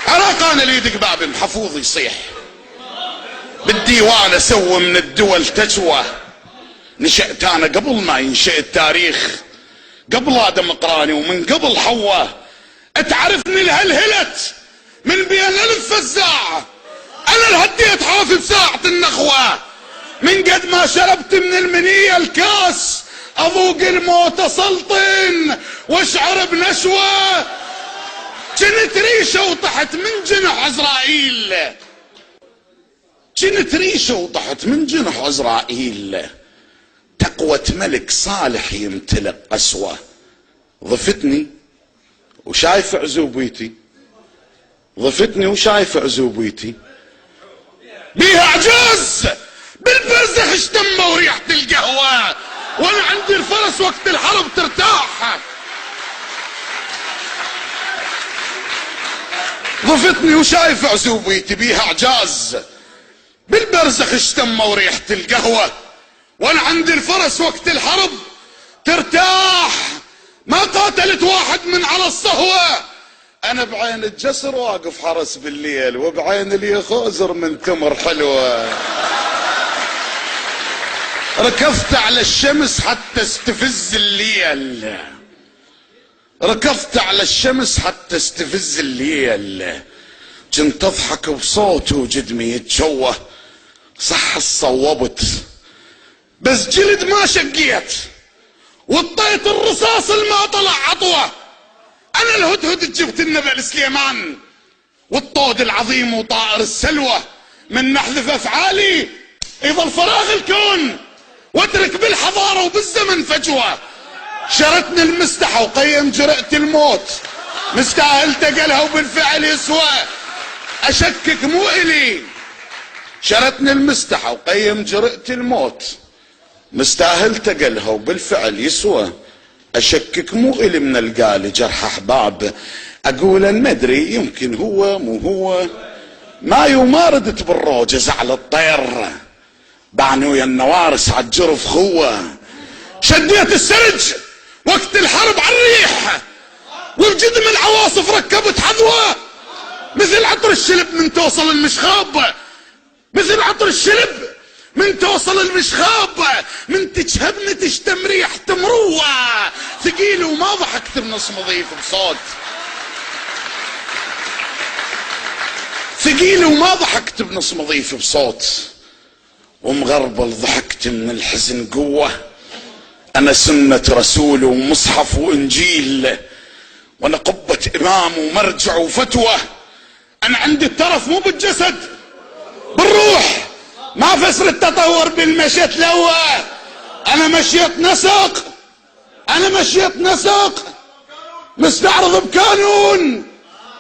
عراق انا اللي يدق بابي محفوظ يصيح بالديوان اسوي من الدول تجوى. نشأت انا قبل ما ينشأ التاريخ، قبل ادم قراني ومن قبل حواء. تعرفني الهلهلت من بين الف فزاع، انا اللي هديت حافي بساعة النخوة. من قد ما شربت من المنية الكاس اذوق الموت سلطن واشعر بنشوة. كنت ريشة وطحت من جنح عزرائيل، كنت ريشة وطحت من جنح عزرائيل. تقوة ملك صالح يمتلئ قسوة. ضفتني وشايف عزوبيتي، ضفتني وشايف عزوبيتي. بيها اعجاز بالبرزخ اشتمه وريحة القهوة، وانا عندي الفرس وقت الحرب ترتاح. ضفتني وشايف عزوبيتي بيها اعجاز بالبرزخ اشتمه وريحة القهوة، وانا عندي الفرس وقت الحرب ترتاح. ما قاتلت واحد من على الصهوة، انا بعين الجسر واقف حرس بالليل، وبعين اليخوزر من تمر حلوة. ركضت على الشمس حتى استفز الليل، ركضت على الشمس حتى استفز الليل. كنت اضحك بصوت وجدمي يتشوه. صح صوبت بس جلد ما شقيت، وطيت الرصاص ما طلع عطوه. انا الهدهد جبت النبأ سليمان، والطود العظيم وطائر السلوى. من نحذف افعالي يظل فراغ الكون، واترك بالحضارة وبالزمن فجوة. شرتني المستحى وقيم جرأة الموت، مستاهل تقلها وبالفعل يسوى. اشكك مو الي، شرتني المستحى وقيم جرأة الموت، مستاهل تقلها وبالفعل يسوى. اشكك مو الي من القالي جرح احباب، اقول ان مدري يمكن هو مو هو. ما يماردت بالروجز على الطير، بعنوا يا النوارس عالجرف خوه. شديت السرج وقت الحرب عالريح، وبجدم العواصف ركبت حذوه. مثل عطر الشلب من توصل المشخاب، مثل عطر الشلب من توصل المشخاب. من تجهبني تشتم ريحة مروة، ثقيل وما ضحكت بنص مضيف بصوت، ثقيل وما ضحكت بنص مضيف بصوت. ومغربل ضحكت من الحزن قوة. انا سنة رسول ومصحف وانجيل، وانا قبة امام ومرجع وفتوى. انا عندي الترف مو بالجسد بالروح، ما فسر التطور بالمشيت لوه. انا مشيت نسق، انا مشيت نسق مستعرض بكانون.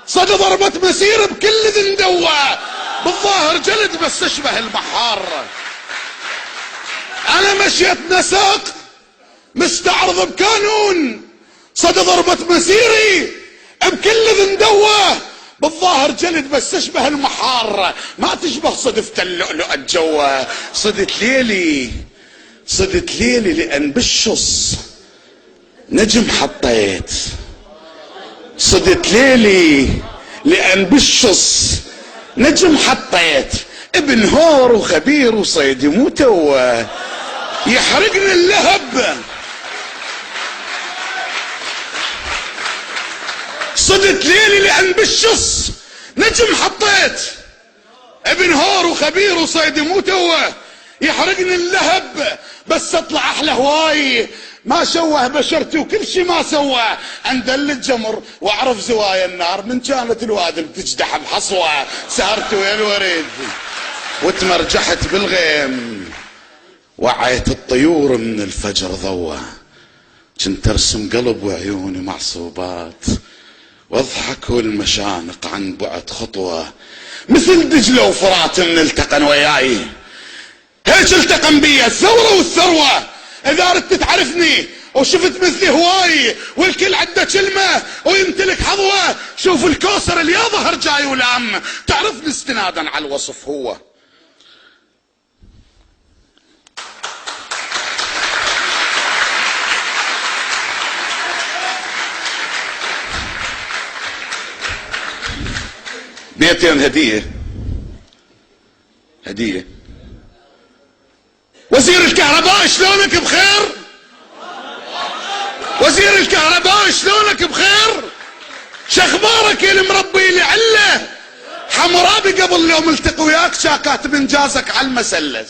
صدى ضربة مسير بكل ذندوة، بالظاهر جلد بس اشبه المحار. انا مشيت نسق مستعرض بكانون، صدى ضربة مسيري بكل ذندوة، بالظاهر جلد بس اشبه المحار. ما تشبه صدفة اللؤلؤ الجوة. صدت ليلي، صدت ليلي لان بالشص نجم حطيت. صدت ليلي لان بالشص نجم حطيت. ابن هور وخبير وصيدي مو توه، يحرقني اللهب. صدت ليلي لان بالشص نجم حطيت. ابن هور وخبير وصيدي مو توه، يحرقني اللهب. بس اطلع احلى هواي، ما شوه بشرتي وكل شي ما سوى. اندل الجمر واعرف زوايا النار، من كانت الوادم تجدح بحصوه. سهرت ويا الوريد وتمرجحت بالغيم، وعيت الطيور من الفجر ضوى. كنت ارسم قلب وعيوني معصوبات، واضحك والمشانق عن بعد خطوة. مثل دجلة وفرات من التقن وياي، هيك التقن بي الثورة والثروة. اذا ردت تعرفني وشفت مثلي هواي، والكل عنده كلمة ويمتلك حظوة. شوف الكوسر اللي يا ظهر جاي ولام، تعرفني استنادا على الوصف هو. 200 هدية. وزير الكهرباء شلونك بخير؟ وزير الكهرباء شلونك بخير؟ شخبارك يا المربي لعله حمرابي قبل يوم التقي وياك شاكات من جازك على المسلس.